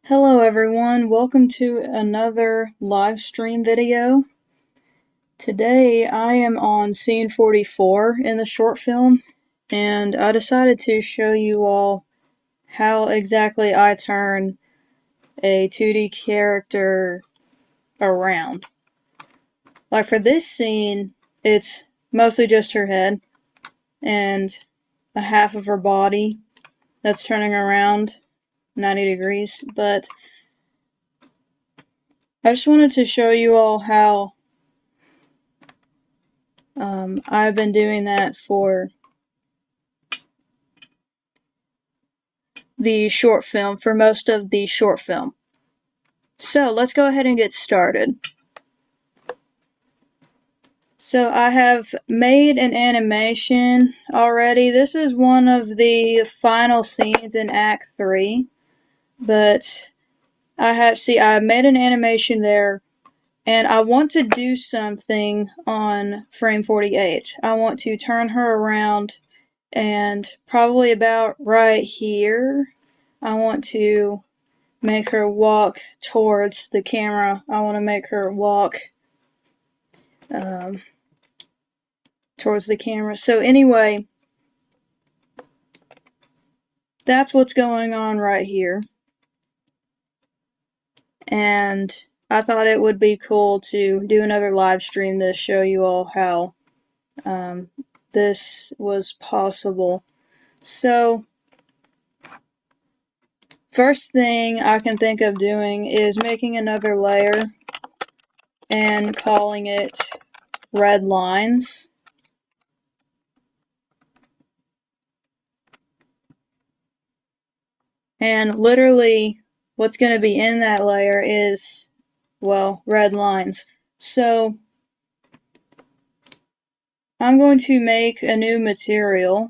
Hello everyone, welcome to another live stream video. Today I am on scene 44 in the short film, and I decided to show you all how exactly I turn a 2D character around. Like for this scene, it's mostly just her head and a half of her body that's turning around 90 degrees, but I just wanted to show you all how I've been doing that for the short film, for most of the short film. So let's go ahead and get started. So I have made an animation already. This is one of the final scenes in Act 3, but I made an animation there, and I want to do something on frame 48. I want to turn her around, and probably about right here, I want to make her walk towards the camera. I want to make her walk towards the camera. So anyway, that's what's going on right here. And I thought it would be cool to do another live stream to show you all how this was possible. So first thing I can think of doing is making another layer and calling it red lines. And literally what's going to be in that layer is, well, red lines. So I'm going to make a new material,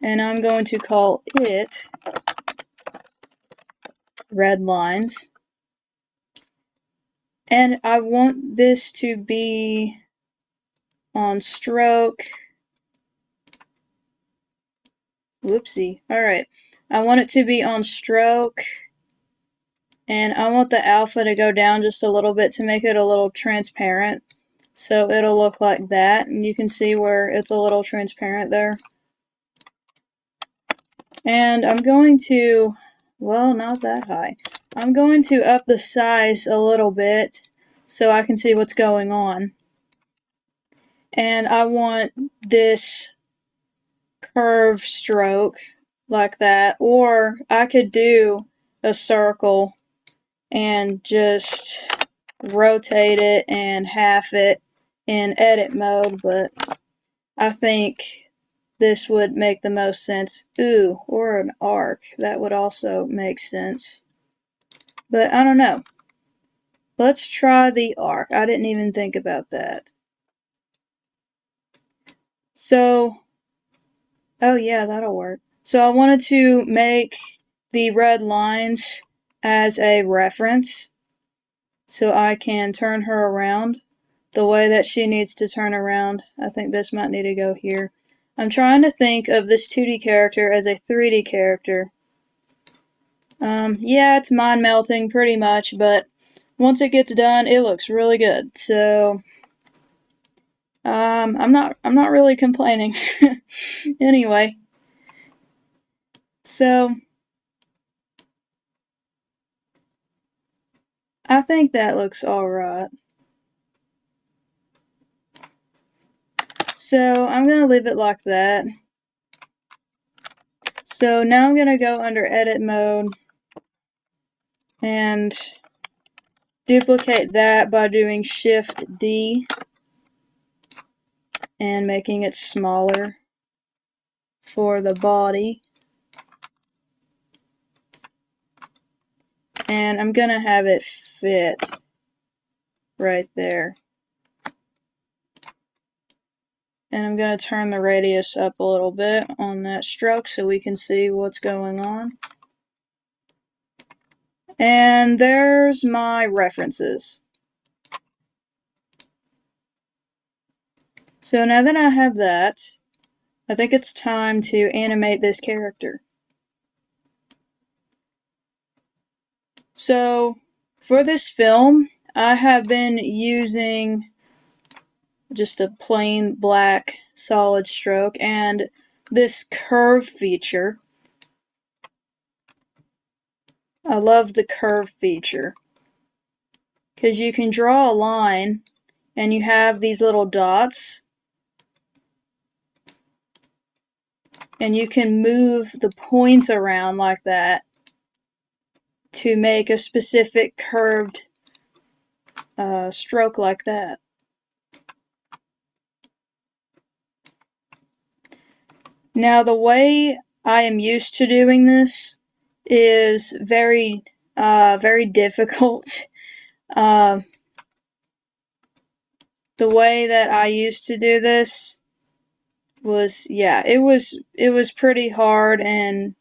and I'm going to call it red lines. And I want this to be on stroke. Whoopsie. Alright. I want it to be on stroke, and I want the alpha to go down just a little bit to make it a little transparent. So it'll look like that, and you can see where it's a little transparent there. And I'm going to, well, not that high. I'm going to up the size a little bit so I can see what's going on. And I want this curve stroke like that, or I could do a circle and just rotate it and half it in edit mode, but I think this would make the most sense. Ooh, or an arc. That would also make sense. But I don't know. Let's try the arc. I didn't even think about that. So, oh yeah, that'll work. So I wanted to make the red lines as a reference so I can turn her around the way that she needs to turn around. I think this might need to go here. I'm trying to think of this 2D character as a 3D character. Yeah, it's mind melting pretty much, but once it gets done, it looks really good. So, I'm not really complaining. Anyway, so I think that looks alright. So I'm gonna leave it like that. So now I'm gonna go under edit mode and duplicate that by doing Shift D and making it smaller for the body. And I'm gonna have it fit right there. And I'm going to turn the radius up a little bit on that stroke so we can see what's going on. And there's my references. So now that I have that, I think it's time to animate this character. So for this film, I have been using just a plain black solid stroke and this curve feature. I love the curve feature because you can draw a line and you have these little dots and you can move the points around like that to make a specific curved stroke like that. Now the way I am used to doing this is very difficult. The way that I used to do this was, yeah, it was pretty hard, and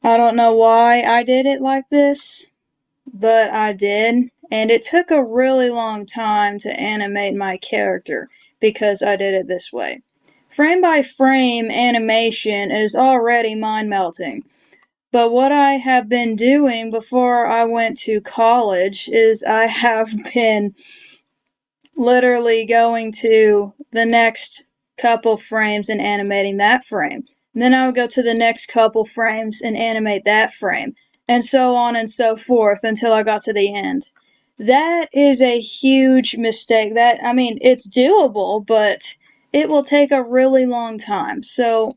I don't know why I did it like this, but I did, and it took a really long time to animate my character because I did it this way. Frame by frame animation is already mind-melting, but what I have been doing before I went to college is I have been literally going to the next couple frames and animating that frame. And then I would go to the next couple frames and animate that frame, and so on and so forth until I got to the end. That is a huge mistake. I mean, it's doable, but it will take a really long time. So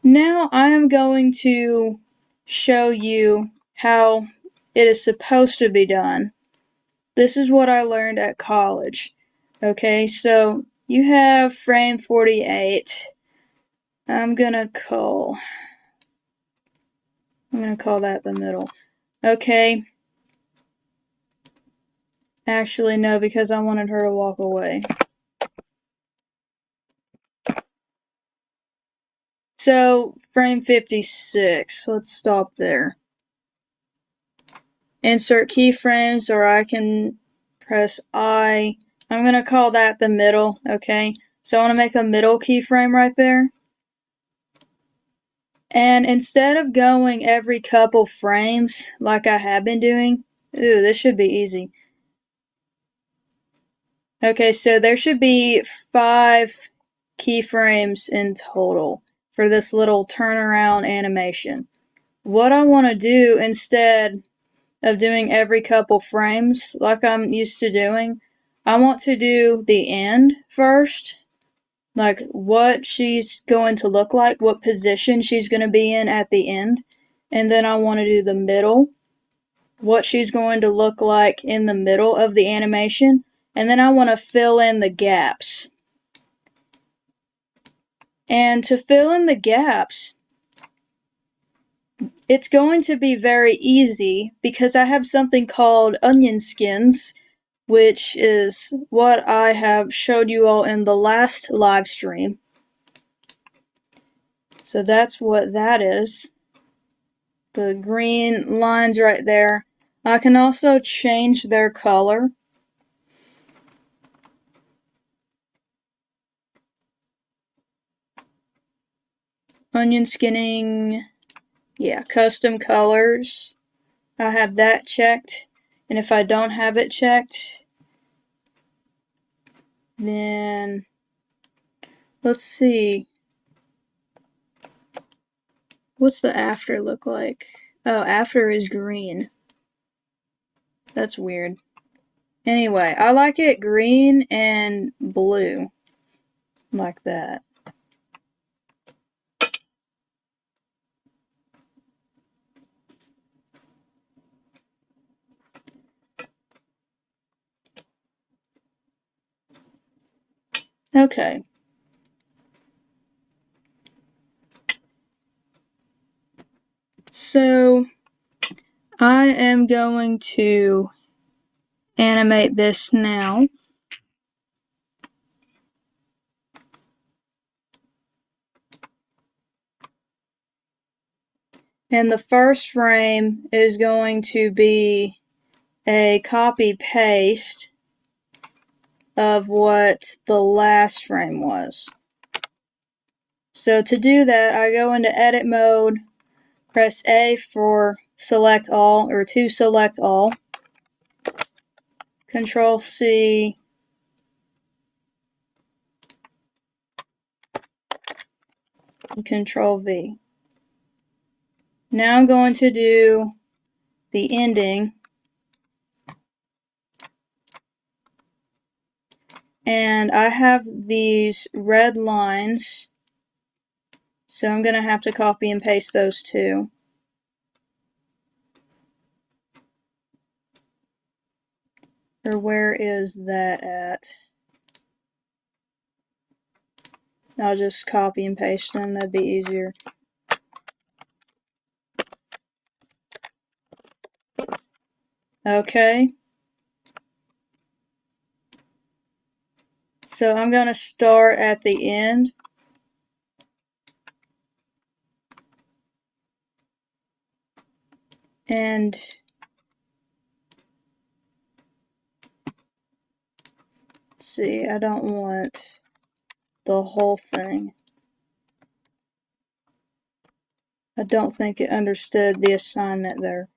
now I am going to show you how it is supposed to be done. This is what I learned at college. Okay, so you have frame 48. I'm gonna call that the middle. Okay. Actually, no, because I wanted her to walk away. So, frame 56. Let's stop there. Insert keyframes, or I can press I. I'm gonna call that the middle, okay? So I want to make a middle keyframe right there. And instead of going every couple frames like I have been doing, ooh, this should be easy. Okay, so there should be 5 keyframes in total for this little turnaround animation. What I want to do instead of doing every couple frames like I'm used to doing, I want to do the end first, like what she's going to look like, what position she's going to be in at the end, and then I want to do the middle, what she's going to look like in the middle of the animation, and then I want to fill in the gaps. And to fill in the gaps, it's going to be very easy because I have something called onion skins, which is what I have showed you all in the last live stream. So that's what that is. The green lines right there. I can also change their color. Onion skinning, yeah, custom colors. I have that checked. And if I don't have it checked, then let's see. What's the after look like? Oh, after is green. That's weird. Anyway, I like it green and blue. Like that. Okay. So, I am going to animate this now. And the first frame is going to be a copy paste of what the last frame was. So to do that, I go into edit mode, Press A for select all, or to select all. Control C. And Control V. Now I'm going to do the ending. And I have these red lines, so I'm going to have to copy and paste those two. Or where is that at? I'll just copy and paste them, that'd be easier. Okay. So I'm going to start at the end. And see, I don't want the whole thing. I don't think it understood the assignment there.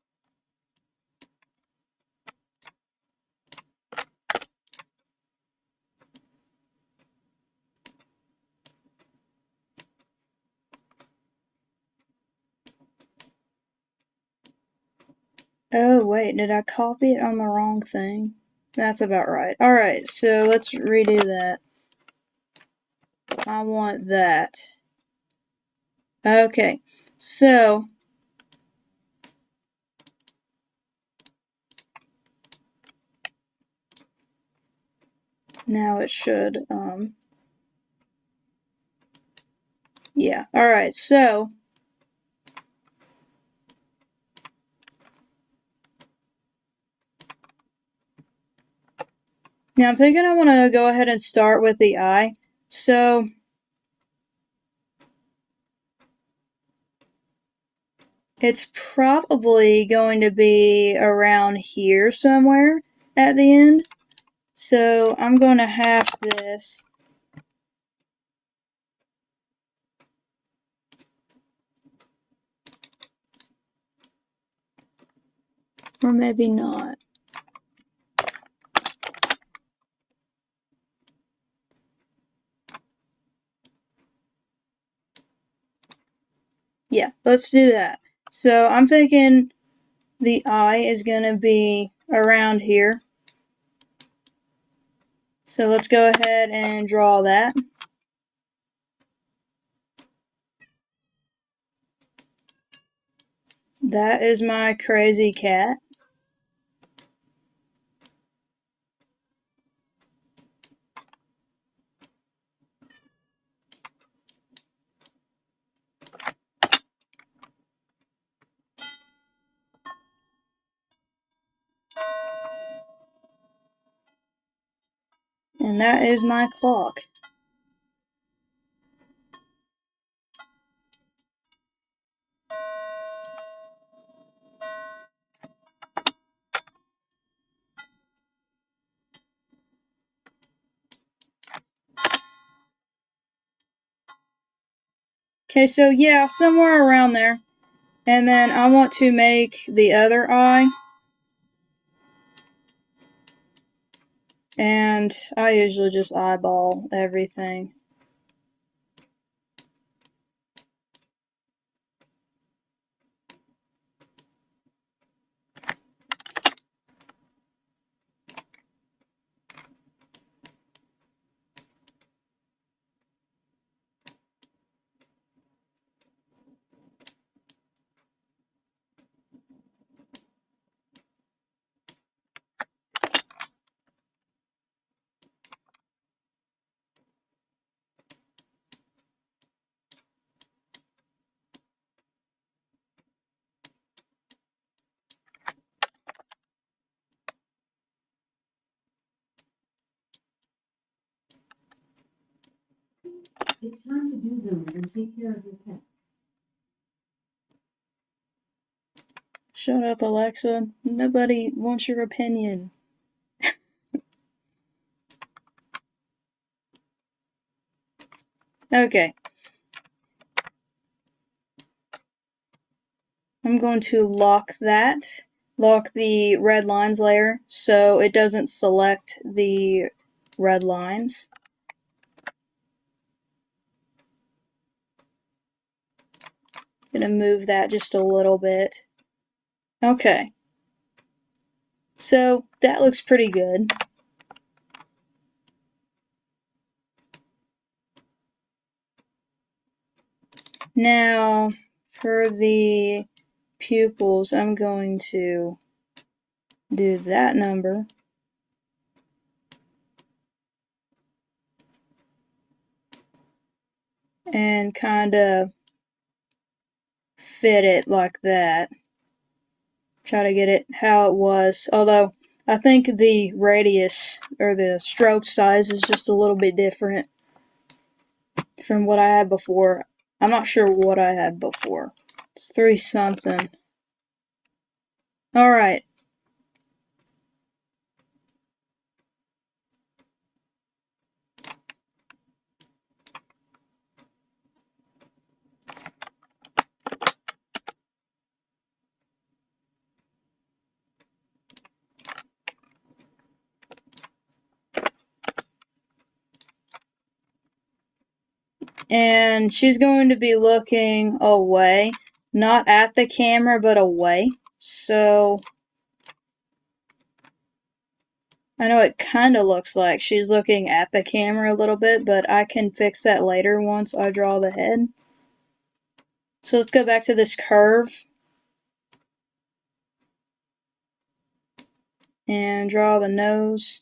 Oh wait, did I copy it on the wrong thing? That's about right. Alright, so let's redo that. I want that. Okay, so now it should, yeah. Alright, so now I'm thinking I want to go ahead and start with the eye. So it's probably going to be around here somewhere at the end. So I'm going to have this. Or maybe not. Yeah, let's do that. So I'm thinking the eye is going to be around here. So let's go ahead and draw that. That is my crazy cat. And that is my clock. Okay, so yeah, somewhere around there. And then I want to make the other eye. And I usually just eyeball everything. It's time to do zooms and take care of your pets. Shut up, Alexa. Nobody wants your opinion. Okay. I'm going to lock the red lines layer so it doesn't select the red lines. I'm going to move that just a little bit. Okay. So that looks pretty good. Now for the pupils, I'm going to do that number. And kind of fit it like that. Try to get it how it was. Although I think the radius or the stroke size is just a little bit different from what I had before. I'm not sure what I had before. It's 3 something. Alright. And she's going to be looking away. Not at the camera, but away. So I know it kind of looks like she's looking at the camera a little bit, but I can fix that later once I draw the head. So let's go back to this curve and draw the nose.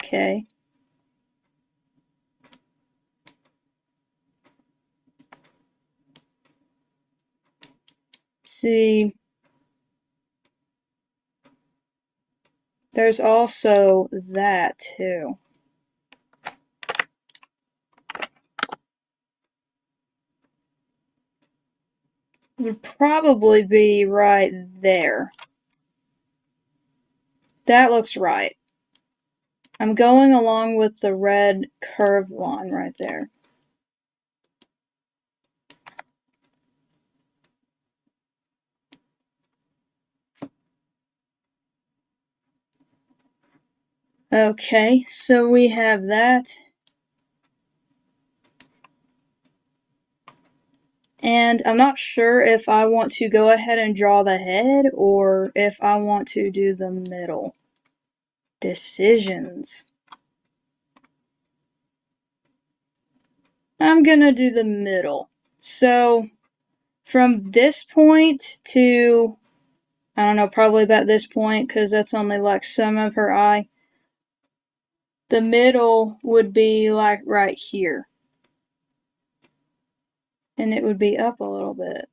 Okay. See, there's also that too. Would probably be right there. That looks right. I'm going along with the red curved line right there. Okay, so we have that. And I'm not sure if I want to go ahead and draw the head or if I want to do the middle. Decisions. I'm gonna do the middle. So from this point to, I don't know, probably about this point, because that's only like some of her eye. The middle would be like right here. And it would be up a little bit.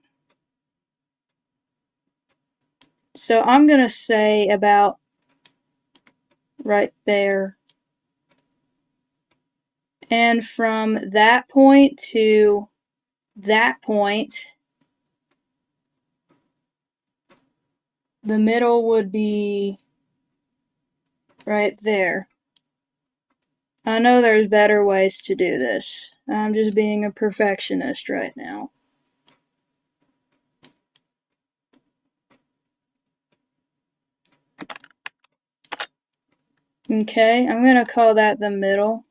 So I'm going to say about right there. And from that point to that point, the middle would be right there. I know there's better ways to do this. I'm just being a perfectionist right now. Okay, I'm going to call that the middle.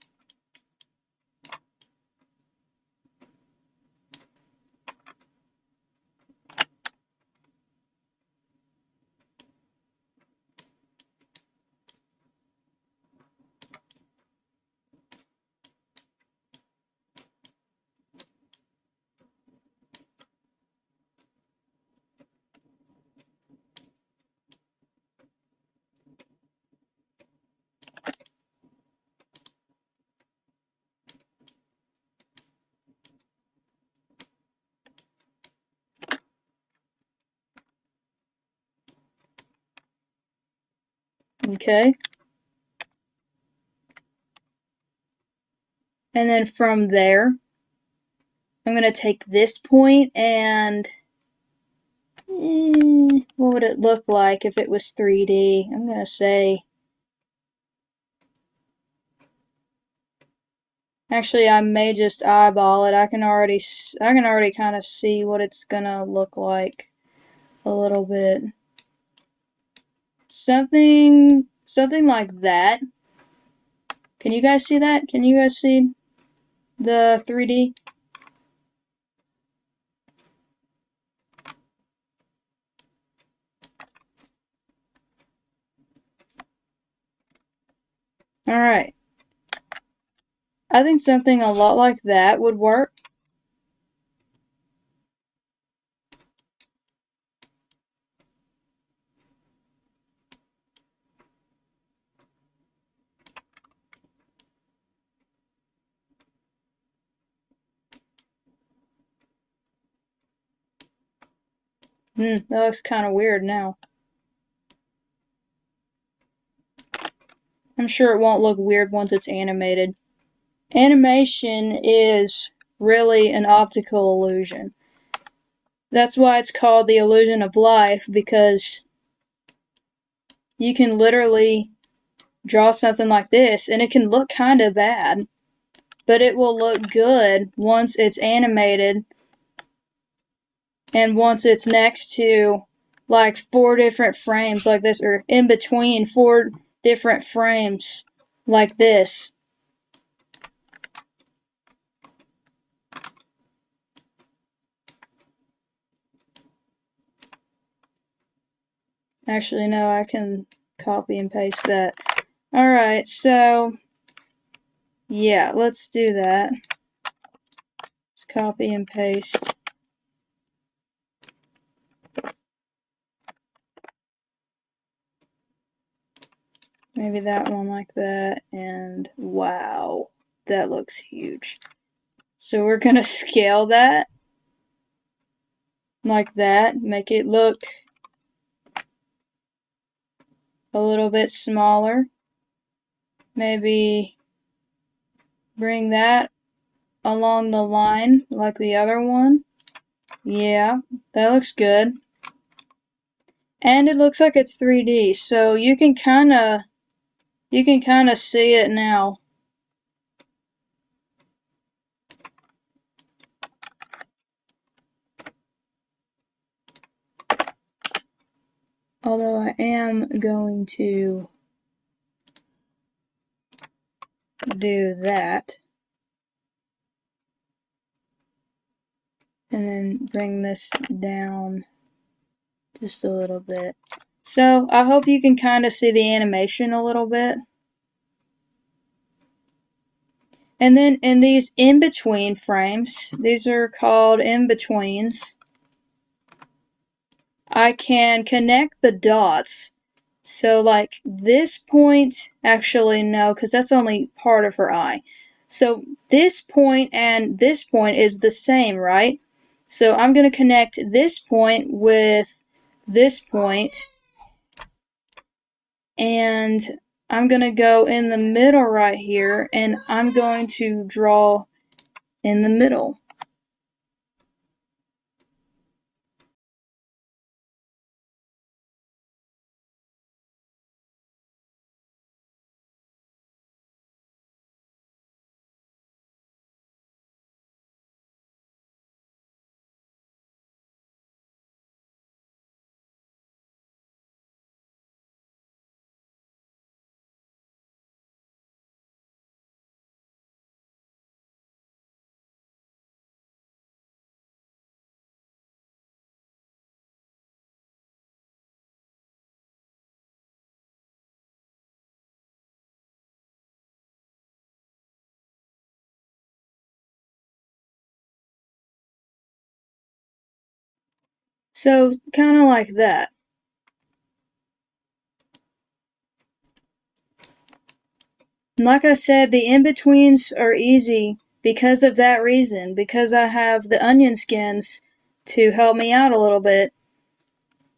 Okay. And then from there, I'm going to take this point and what would it look like if it was 3D? I'm going to say Actually, I may just eyeball it. I can already kind of see what it's gonna look like a little bit. Something like that. Can you guys see that? Can you guys see the 3D? Alright. I think something a lot like that would work. That looks kind of weird now. I'm sure it won't look weird once it's animated. Animation is really an optical illusion. That's why it's called the illusion of life, because you can literally draw something like this and it can look kind of bad, but it will look good once it's animated and once it's next to like 4 different frames like this, or in between 4 different frames like this. Actually, no, I can copy and paste that. Alright, so yeah, let's do that. Let's copy and paste. Maybe that one like that, and wow, that looks huge. So we're gonna scale that like that, make it look a little bit smaller. Maybe bring that along the line like the other one. Yeah, that looks good. And it looks like it's 3D, so you can kind of see it now. Although I am going to do that. And then bring this down just a little bit. So I hope you can kind of see the animation a little bit. And then in these in-between frames, these are called in-betweens, I can connect the dots. So like this point, actually no, because that's only part of her eye. So this point and this point is the same, right? So I'm going to connect this point with this point, and I'm going to go in the middle right here, and I'm going to draw in the middle. So kind of like that. And like I said, the in-betweens are easy because of that reason, because I have the onion skins to help me out a little bit,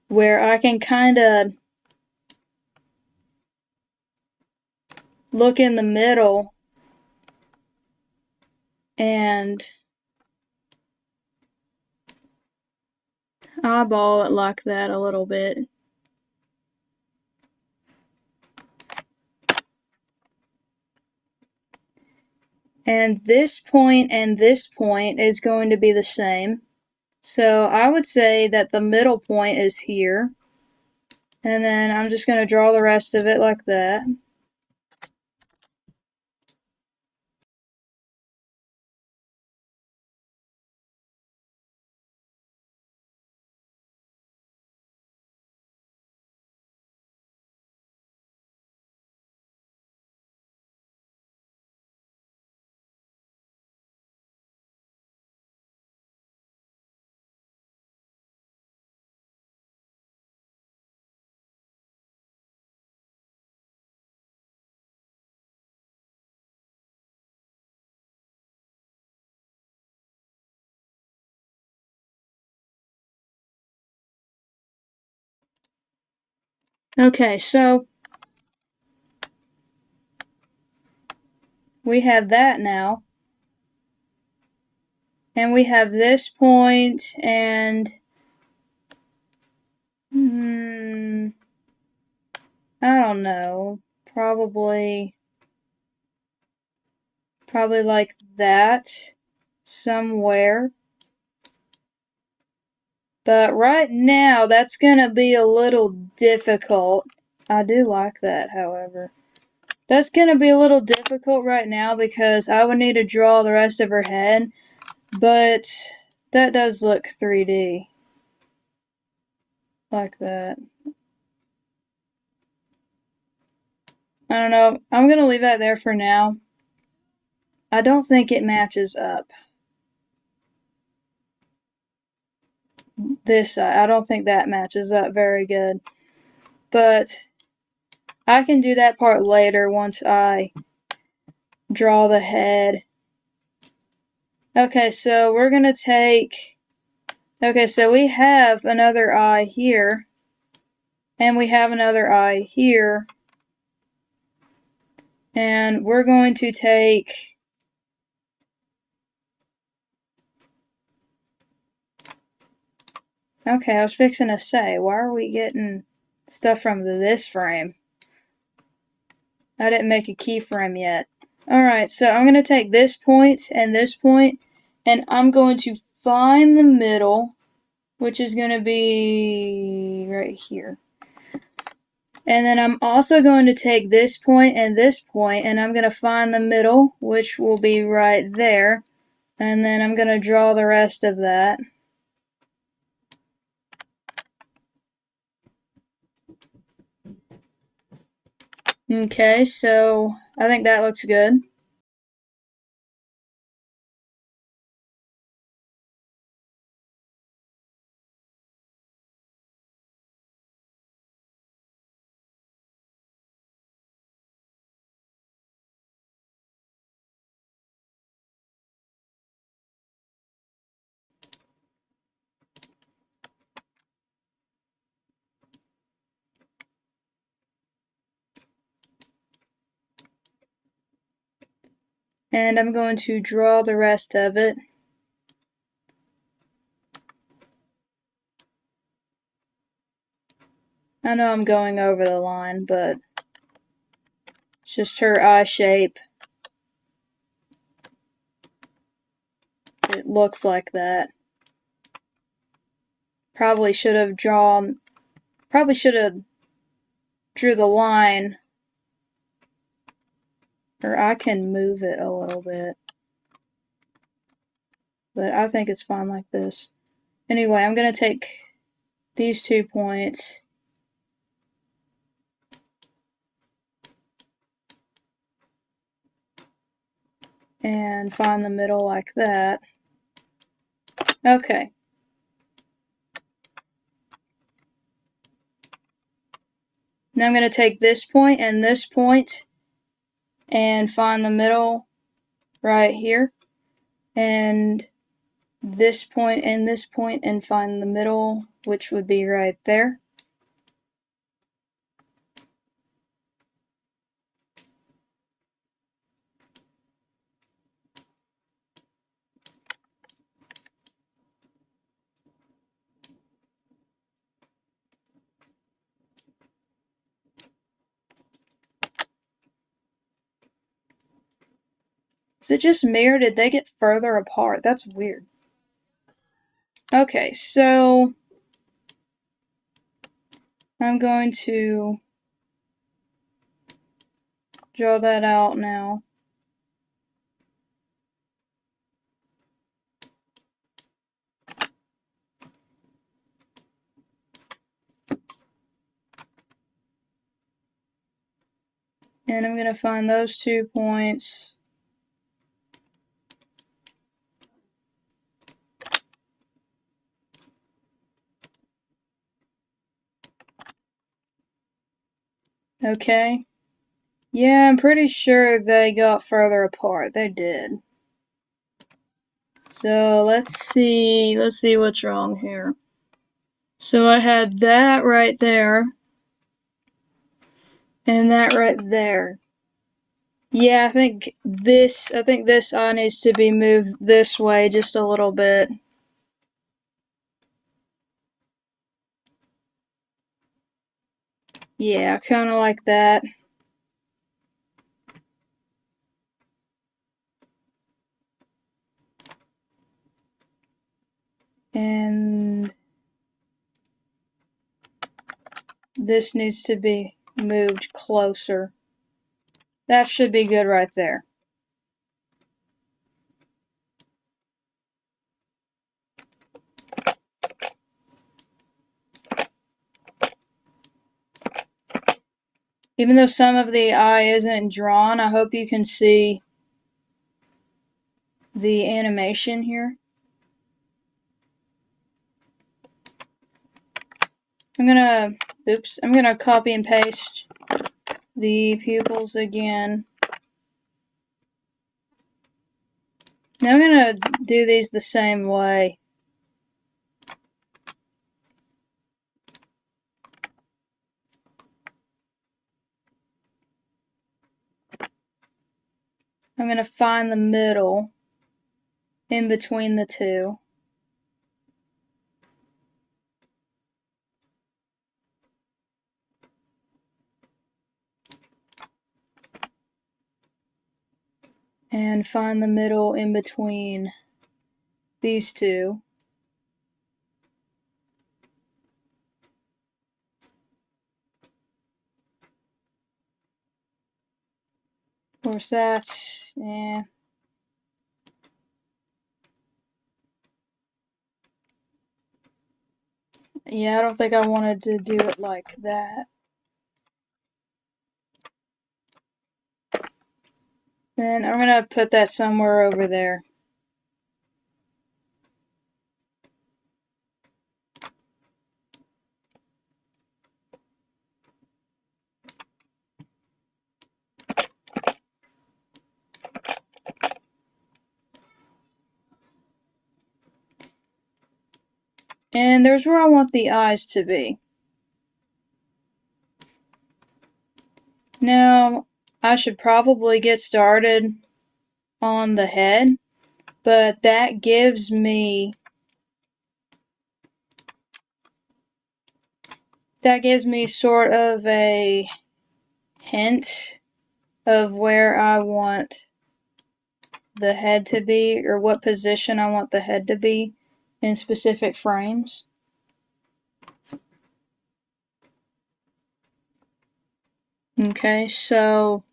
where I can kind of look in the middle and eyeball it like that a little bit. And this point is going to be the same. So I would say that the middle point is here. And then I'm just going to draw the rest of it like that. Okay, so we have that now. And we have this point and I don't know, probably like that somewhere. But right now that's gonna be a little difficult. I do like that, however. That's gonna be a little difficult right now because I would need to draw the rest of her head, but that does look 3D. Like that. I don't know. I'm gonna leave that there for now. I don't think it matches up. This side, I don't think that matches up very good. But I can do that part later once I draw the head. Okay, so we're gonna take, okay, so we have another eye here, and we have another eye here, and we're going to take, okay, I was fixing to say, why are we getting stuff from this frame? I didn't make a keyframe yet. Alright, so I'm going to take this point, and I'm going to find the middle, which is going to be right here. And then I'm also going to take this point, and I'm going to find the middle, which will be right there. And then I'm going to draw the rest of that. Okay, so I think that looks good. And I'm going to draw the rest of it. I know I'm going over the line, but it's just her eye shape. It looks like that. Probably should have drew the line, or I can move it a little bit. But I think it's fine like this. Anyway, I'm going to take these 2 points and find the middle like that. Okay. Now I'm going to take this point and find the middle right here. And this point and find the middle, which would be right there. Is it just me or did they get further apart? That's weird. Okay, so I'm going to draw that out now. And I'm going to find those 2 points. Okay. Yeah, I'm pretty sure they got further apart. They did. So let's see what's wrong here. So I had that right there. And that right there. Yeah, I think this eye needs to be moved this way just a little bit. Yeah, kind of like that. And this needs to be moved closer. That should be good right there. Even though some of the eye isn't drawn, I hope you can see the animation here. I'm gonna copy and paste the pupils again. Now I'm gonna do these the same way. I'm gonna find the middle in between the two. And find the middle in between these two. Of course, that's, yeah. Yeah, I don't think I wanted to do it like that. Then I'm gonna put that somewhere over there. And there's where I want the eyes to be. Now, I should probably get started on the head, but that gives me sort of a hint of where I want the head to be, or what position I want the head to be in specific frames. Okay, so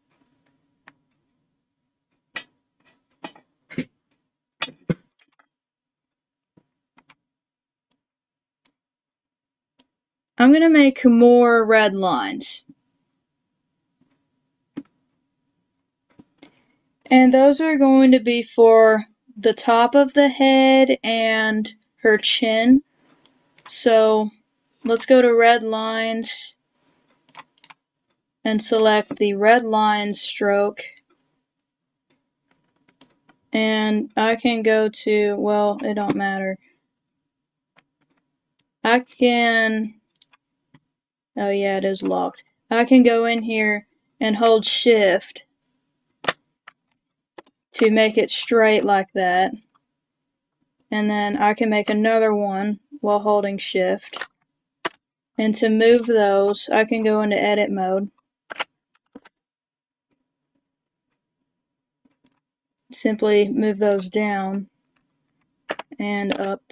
I'm going to make more red lines. And those are going to be for the top of the head and her chin. So let's go to red lines and select the red line stroke. And I can go to, well, it don't matter. I can, oh yeah, it is locked. I can go in here and hold shift to make it straight like that. And then I can make another one while holding shift. And to move those, I can go into edit mode. simply move those down and up.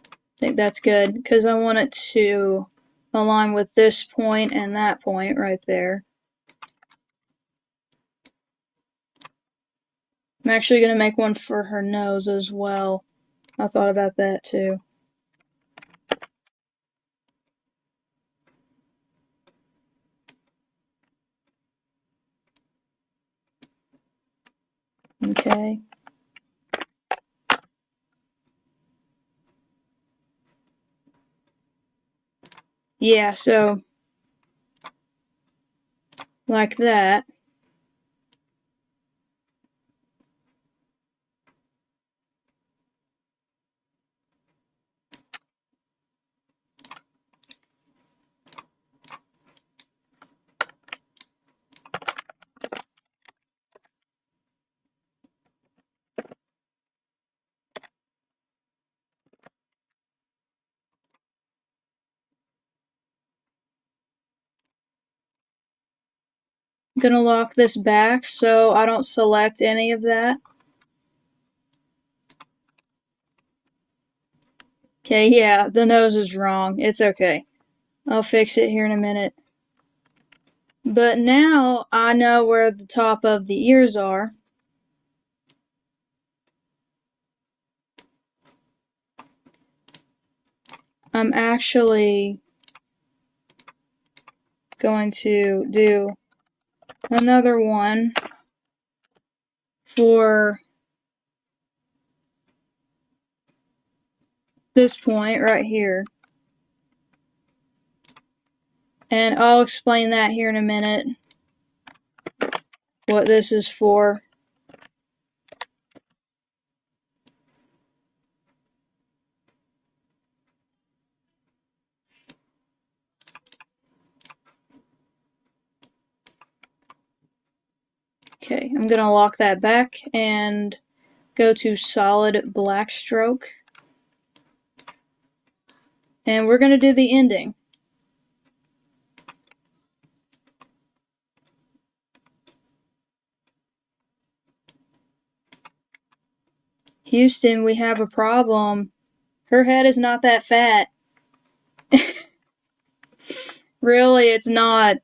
I think that's good because I want it to align with this point and that point right there. I'm actually going to make one for her nose as well. I thought about that too. Okay. Yeah, so like that. I'm going to lock this back so I don't select any of that. Okay, yeah, the nose is wrong. It's okay. I'll fix it here in a minute. But now I know where the top of the ears are. I'm actually going to do another one for this point right here. And I'll explain that here in a minute, what this is for. Okay, I'm going to lock that back and go to solid black stroke. And we're going to do the ending. Houston, we have a problem. Her head is not that fat. Really, it's not.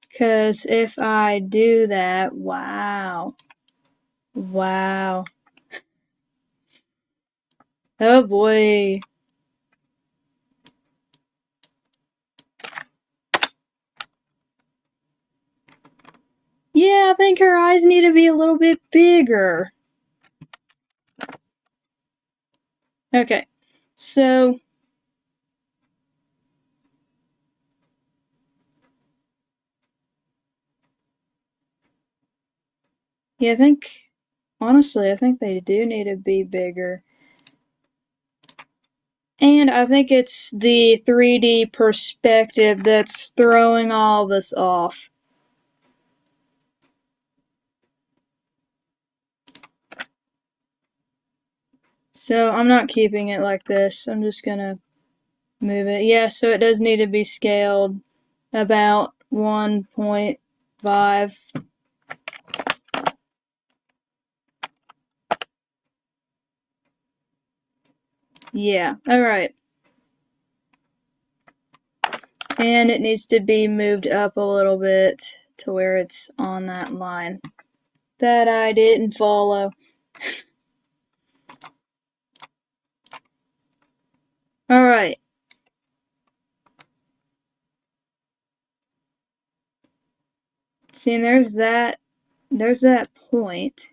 Because if I do that, wow. Wow. Oh boy. Yeah, I think her eyes need to be a little bit bigger. Okay, so yeah, honestly, I think they do need to be bigger. And I think it's the 3D perspective that's throwing all this off. So I'm not keeping it like this. I'm just gonna move it. Yeah, so it does need to be scaled about 1.5. Yeah, alright. And it needs to be moved up a little bit to where it's on that line that I didn't follow. Alright. See, and there's that point.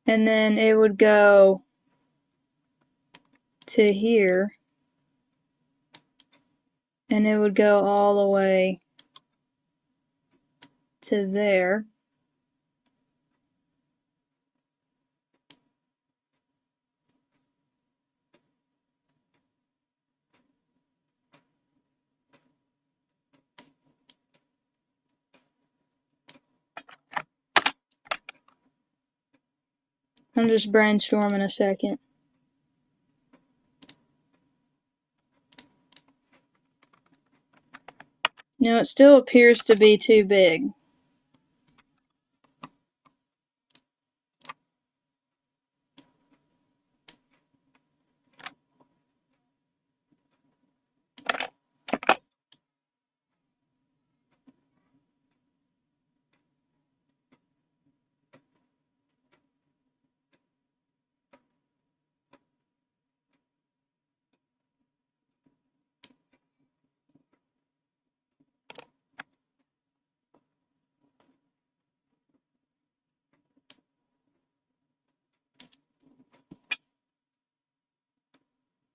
And then it would go to here. And it would go all the way to there. I'm just brainstorming a second. No, it still appears to be too big.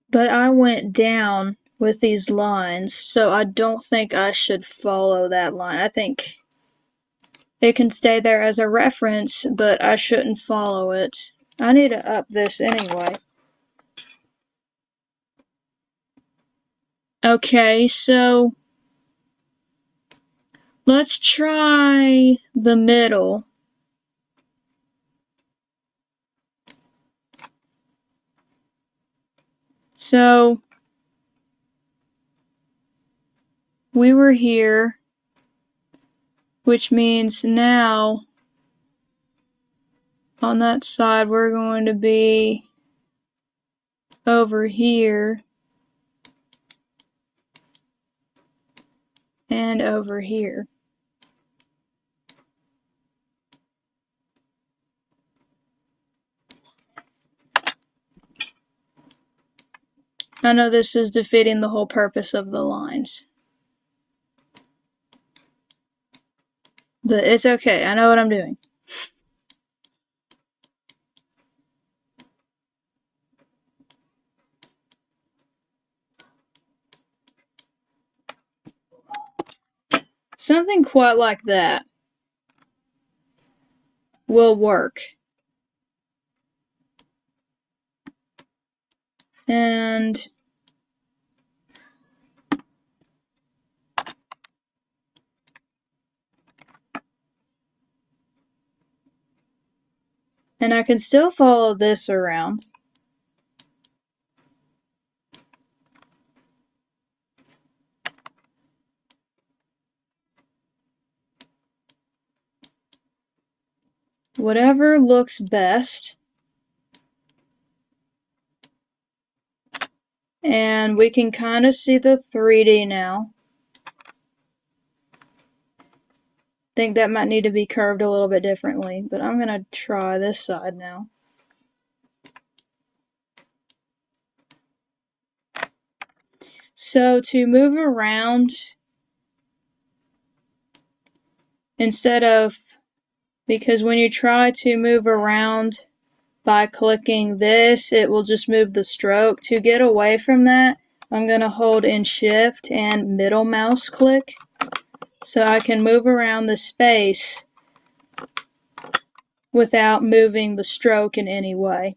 But I went down with these lines, so I don't think I should follow that line. I think it can stay there as a reference, but I shouldn't follow it. I need to up this anyway. Okay, so let's try the middle. So we were here, which means now on that side we're going to be over here and over here. I know this is defeating the whole purpose of the lines, but it's okay. I know what I'm doing. Something quite like that will work. And I can still follow this around. Whatever looks best. And we can kind of see the 3D now. Think that might need to be curved a little bit differently, but I'm going to try this side now. So to move around, instead of, because when you try to move around by clicking this, it will just move the stroke. To get away from that, I'm going to hold in Shift and middle mouse click so I can move around the space without moving the stroke in any way.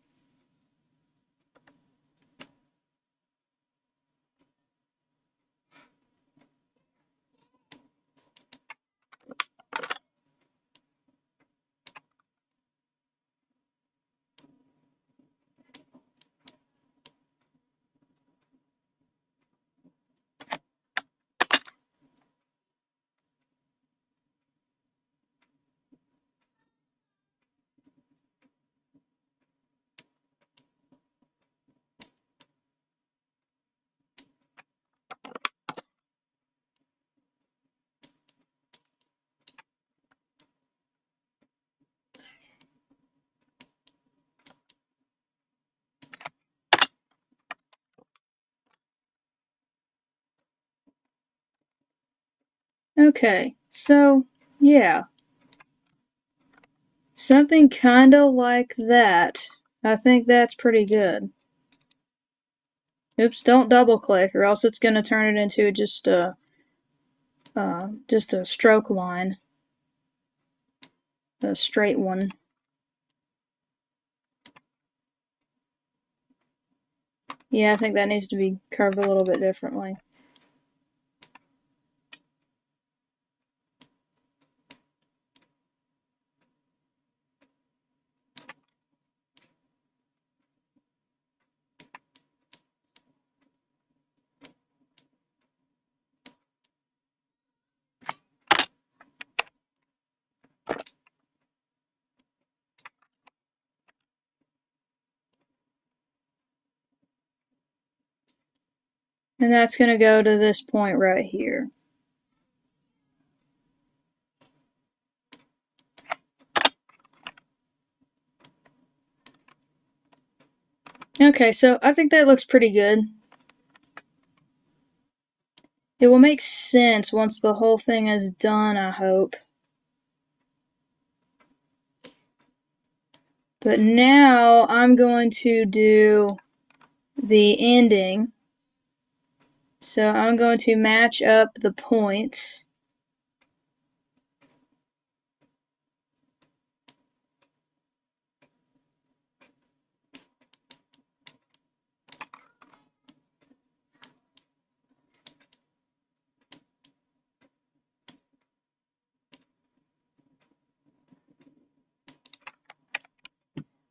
Okay, so yeah, something kind of like that. I think that's pretty good. Oops, don't double click or else it's going to turn it into just a stroke line, a straight one. Yeah, I think that needs to be curved a little bit differently. And that's going to go to this point right here. Okay, so I think that looks pretty good. It will make sense once the whole thing is done, I hope. But now I'm going to do the ending. So I'm going to match up the points.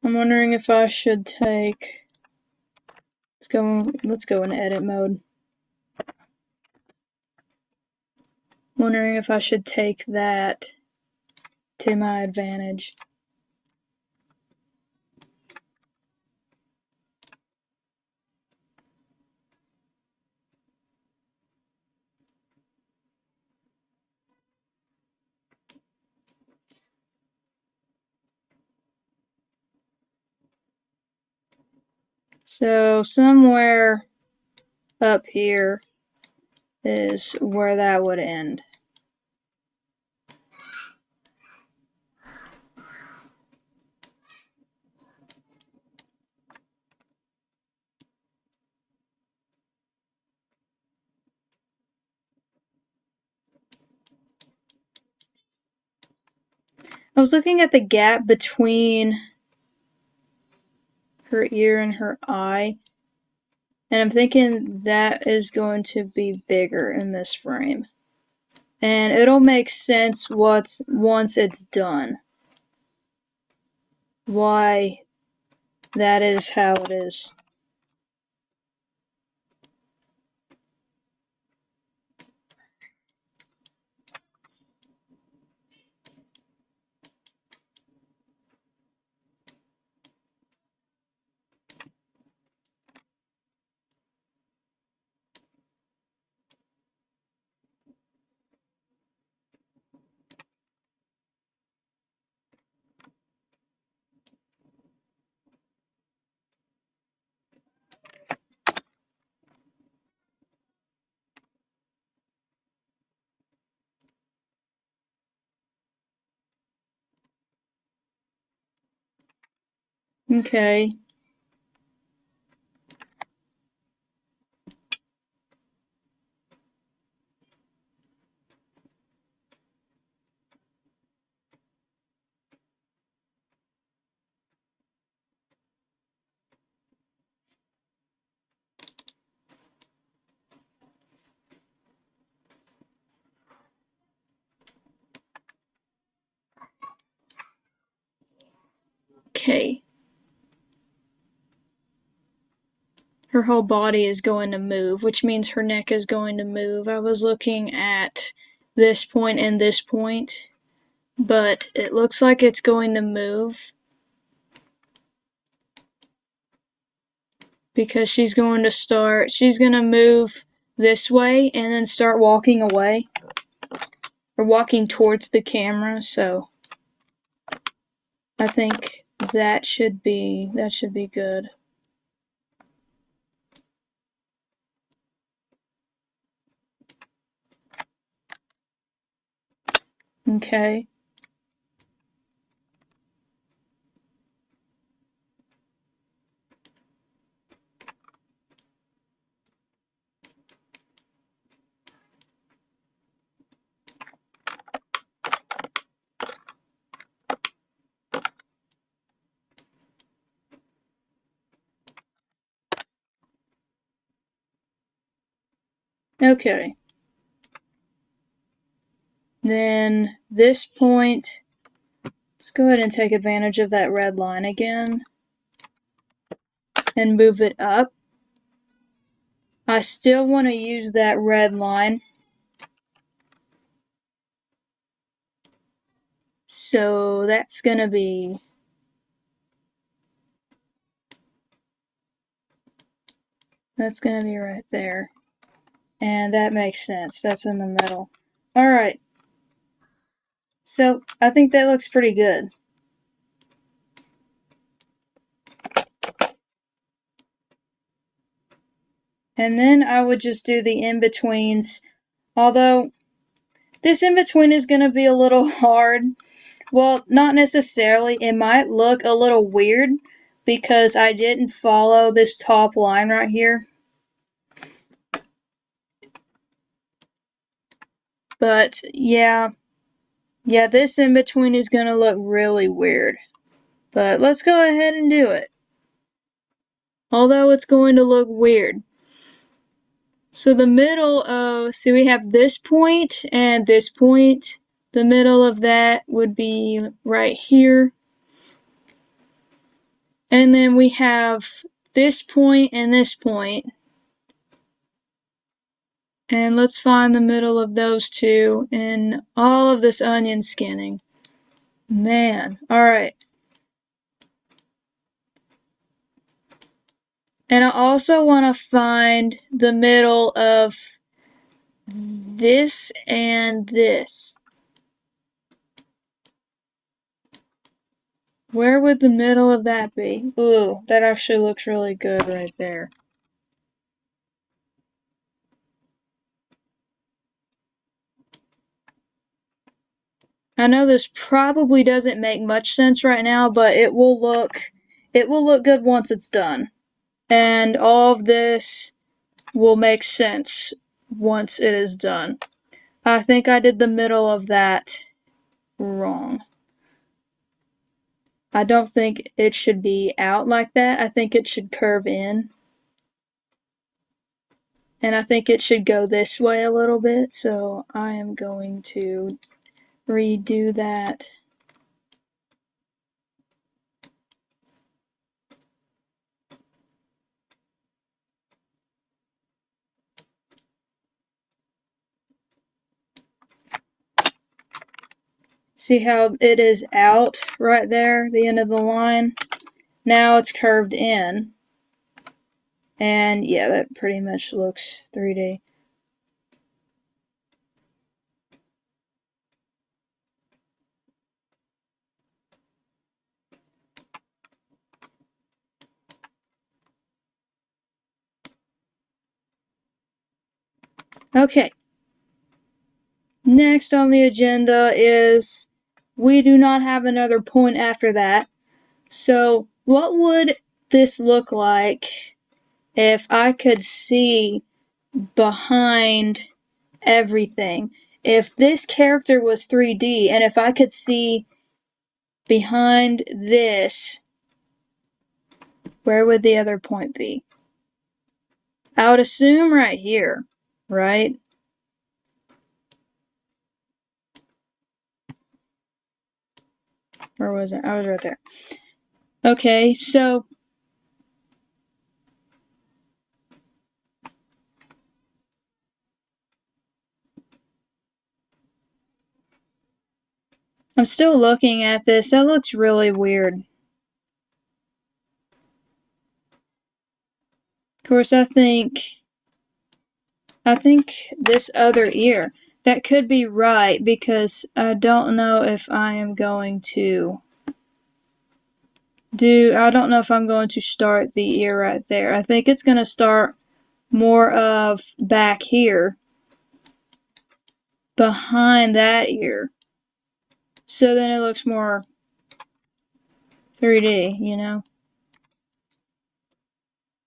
I'm wondering if I should take, let's go in edit mode. Wondering if I should take that to my advantage. So somewhere up here is where that would end. I was looking at the gap between her ear and her eye, and I'm thinking that is going to be bigger in this frame. And it'll make sense once it's done. Why that is how it is. Okay. Okay. Her whole body is going to move, which means her neck is going to move. I was looking at this point and this point, but it looks like it's going to move because she's going to move this way and then start walking away or walking towards the camera. So I think that should be good. Okay. Okay. Then this point, let's go ahead and take advantage of that red line again and move it up. I still want to use that red line. So that's going to be right there. And that makes sense. That's in the middle. Alright. So, I think that looks pretty good. And then I would just do the in-betweens. Although, this in-between is going to be a little hard. Well, not necessarily. It might look a little weird because I didn't follow this top line right here. But, yeah, this in-between is going to look really weird. But let's go ahead and do it. Although it's going to look weird. So the middle of, see, we have this point and this point. The middle of that would be right here. And then we have this point and this point. And let's find the middle of those two in all of this onion skinning. Man, alright. And I also want to find the middle of this and this. Where would the middle of that be? Ooh, that actually looks really good right there. I know this probably doesn't make much sense right now, but it will look good once it's done. And all of this will make sense once it is done. I think I did the middle of that wrong. I don't think it should be out like that. I think it should curve in. And I think it should go this way a little bit, so I am going to redo that. See how it is out right there, the end of the line? Now it's curved in. And yeah, that pretty much looks 3D. Okay. Next on the agenda is we do not have another point after that. So what would this look like if I could see behind everything? If this character was 3D and if I could see behind this, where would the other point be? I would assume right here, right? Where was it? I was right there. Okay, so I'm still looking at this. That looks really weird. Of course, I think this other ear, that could be right because I don't know if I am going to I don't know if I'm going to start the ear right there. I think it's going to start more of back here behind that ear. So then it looks more 3D, you know?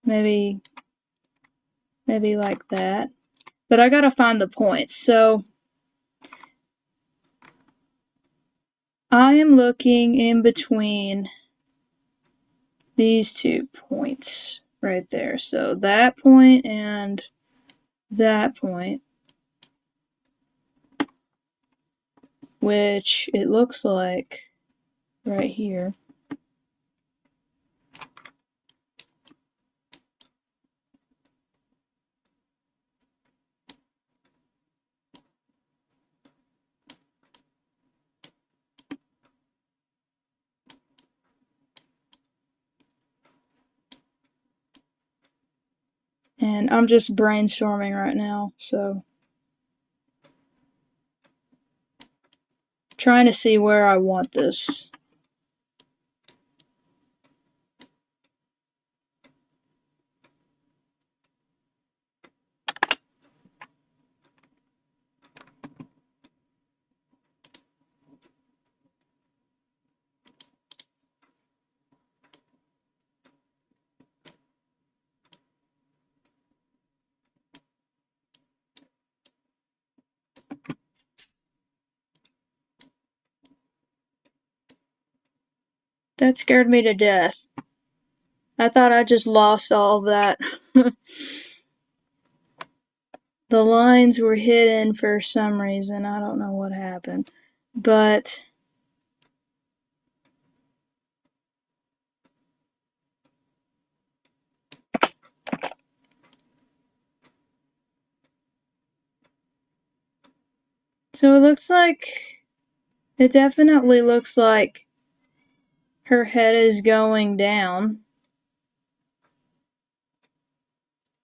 Maybe like that. But I gotta find the points. So I am looking in between these 2 points right there. So that point and that point, which it looks like right here. And I'm just brainstorming right now, so trying to see where I want this. That scared me to death. I thought I just lost all of that. The lines were hidden for some reason. I don't know what happened. But so it definitely looks like her head is going down,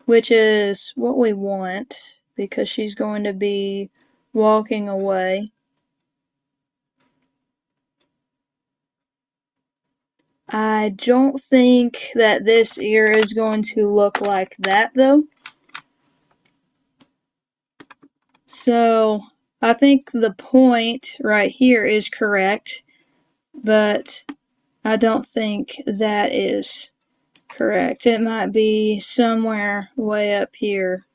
which is what we want because she's going to be walking away. I don't think that this ear is going to look like that though. So I think the point right here is correct, but I don't think that is correct. It might be somewhere way up here.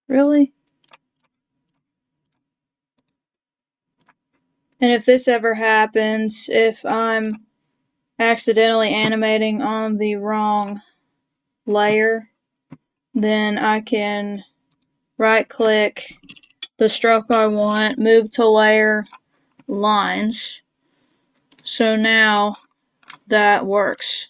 Really? And if this ever happens, if I'm accidentally animating on the wrong layer, then I can right click the stroke I want, move to layer lines. So now that works.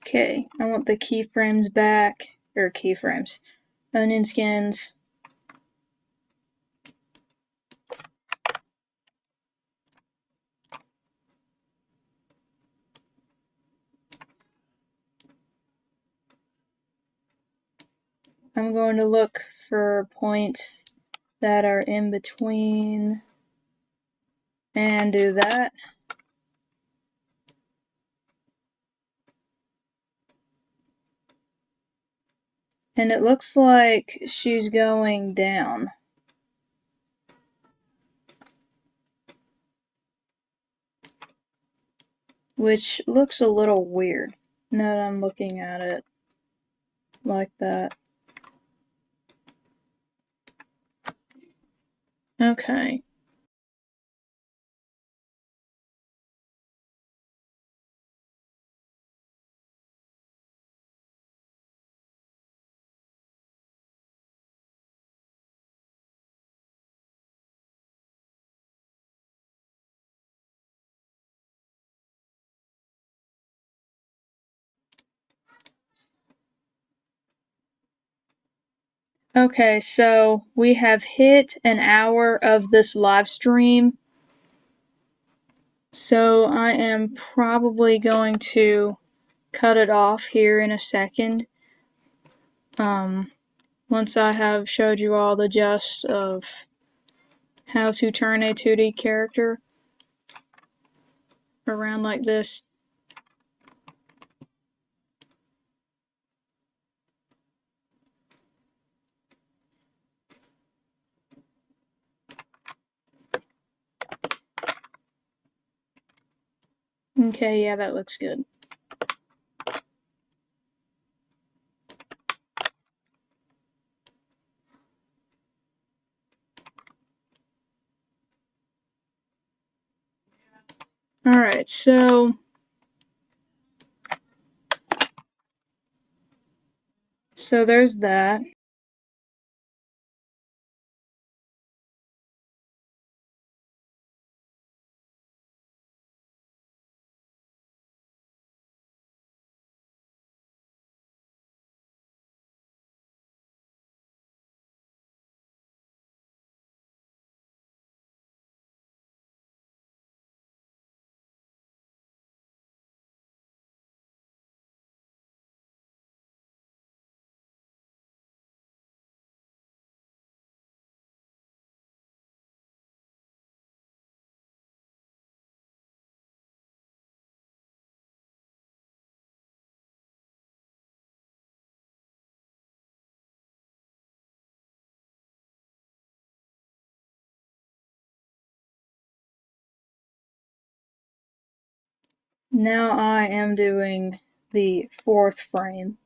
Okay, I want the keyframes back, or keyframes, onion skins. I'm going to look for points that are in between and do that. And it looks like she's going down, which looks a little weird now that I'm looking at it like that. Okay. Okay, so we have hit an hour of this live stream. So I am probably going to cut it off here in a second. Once I have showed you all the gist of how to turn a 2D character around like this. Okay, yeah, that looks good. Alright, so there's that. Now I am doing the 4th frame.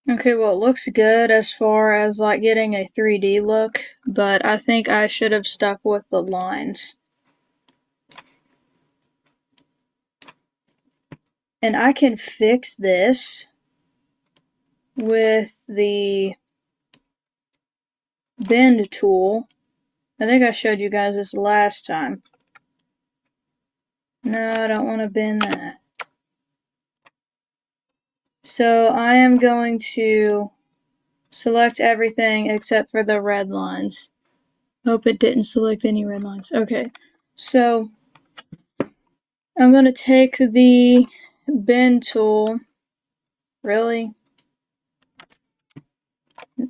Okay, well, it looks good as far as like getting a 3D look, but I think I should have stuck with the lines. And I can fix this with the bend tool. I think I showed you guys this last time. No, I don't want to bend that. So I am going to select everything except for the red lines. Hope it didn't select any red lines. Okay, so I'm going to take the bend tool. Really?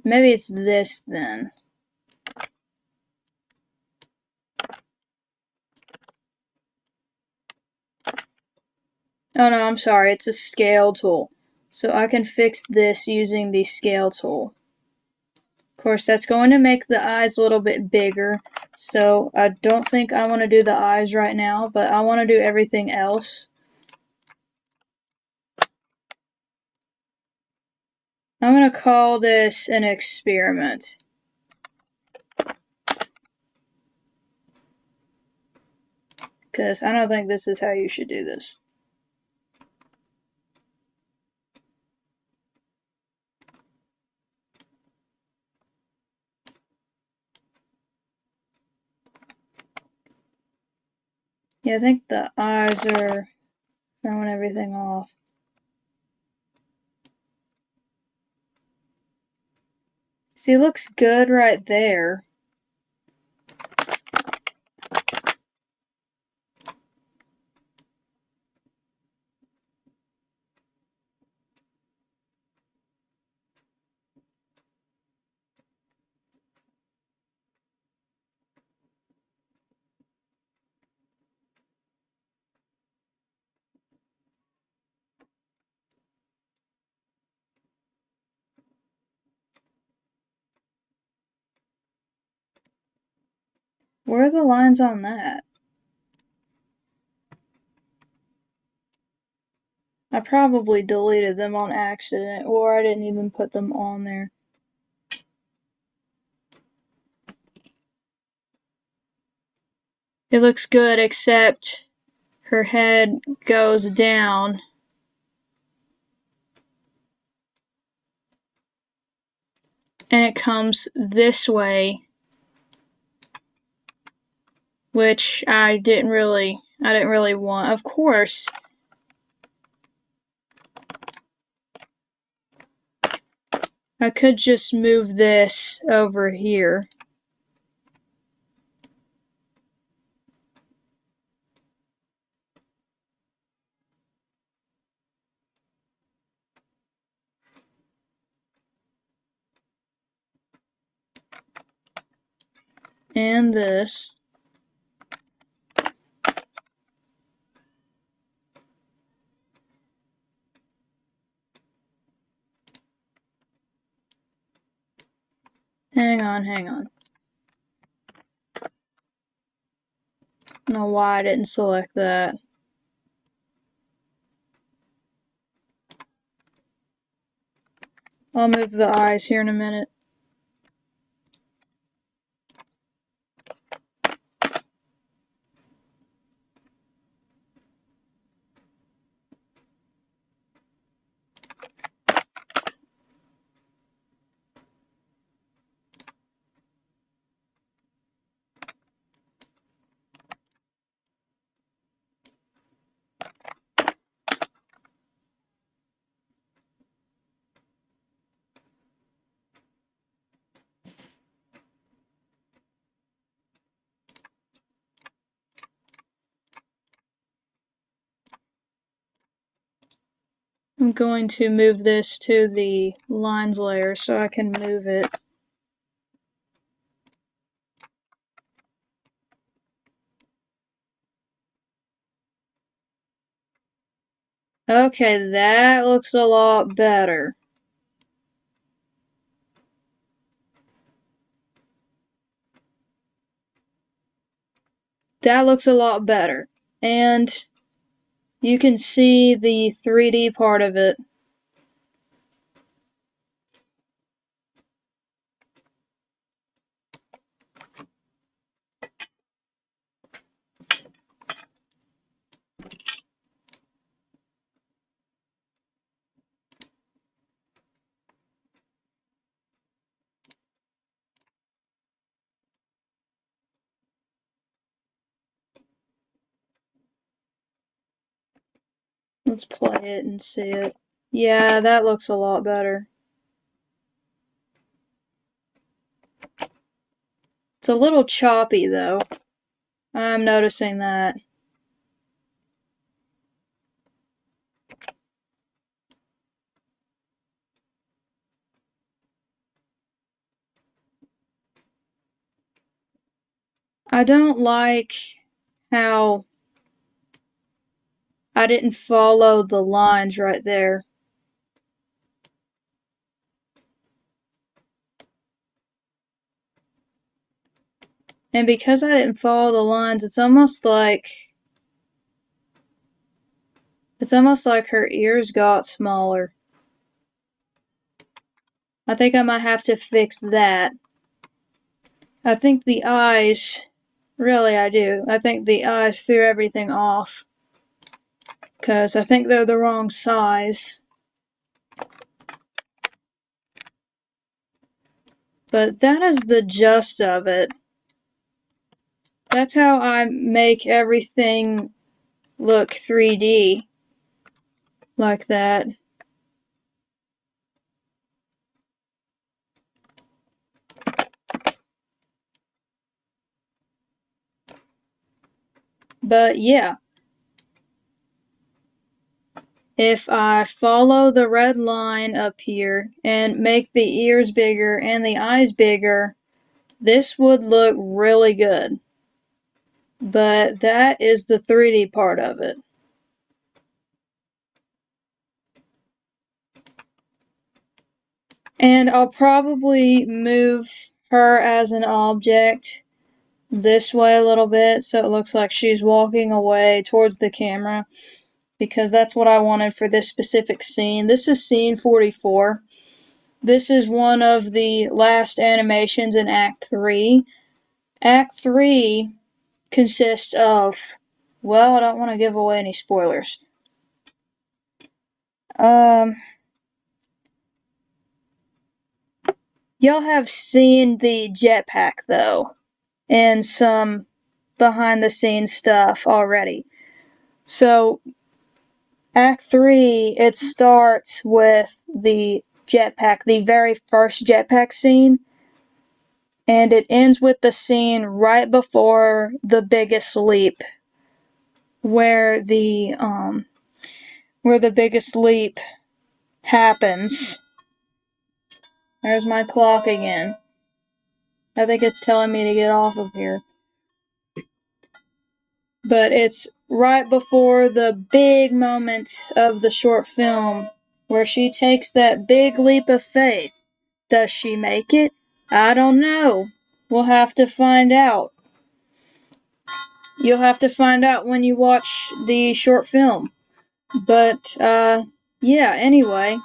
Maybe it's this then. Oh no, I'm sorry, it's a scale tool. So I can fix this using the scale tool. Of course, that's going to make the eyes a little bit bigger. So I don't think I want to do the eyes right now, but I want to do everything else. I'm going to call this an experiment. Because I don't think this is how you should do this. Yeah, I think the eyes are throwing everything off. See, it looks good right there. Where are the lines on that? I probably deleted them on accident, or I didn't even put them on there. It looks good, except her head goes down. And it comes this way, which I didn't really want. Of course, I could just move this over here. And this. Hang on. I don't know why I didn't select that. I'll move the eyes here in a minute. I'm going to move this to the lines layer so I can move it. Okay, that looks a lot better. That looks a lot better. And you can see the 3D part of it. Let's play it and see it. Yeah, that looks a lot better. It's a little choppy though. I'm noticing that. I don't like how I didn't follow the lines right there. And because I didn't follow the lines, it's almost like her ears got smaller. I think I might have to fix that. I think the eyes, really I do. I think the eyes threw everything off. Because I think they're the wrong size. But that is the gist of it. That's how I make everything look 3D. Like that. But yeah. If I follow the red line up here and make the ears bigger and the eyes bigger, this would look really good. But that is the 3D part of it. And I'll probably move her as an object this way a little bit so it looks like she's walking away towards the camera, because that's what I wanted for this specific scene. This is scene 44. This is one of the last animations in Act 3. Act 3 consists of, well, I don't want to give away any spoilers. Y'all have seen the jetpack though, and some behind the scenes stuff already. So Act 3, it starts with the jetpack, the very first jetpack scene, and it ends with the scene right before the biggest leap, where the biggest leap happens. There's my clock again. I think it's telling me to get off of here. But it's right before the big moment of the short film where she takes that big leap of faith. Does she make it? I don't know. We'll have to find out. You'll have to find out when you watch the short film. But, yeah, anyway.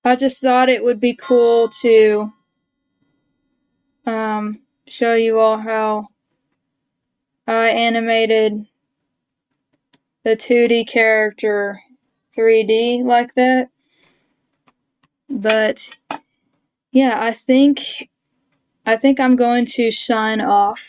I just thought it would be cool to, show you all how I animated the 2D character 3D like that. But yeah, I think I'm going to sign off.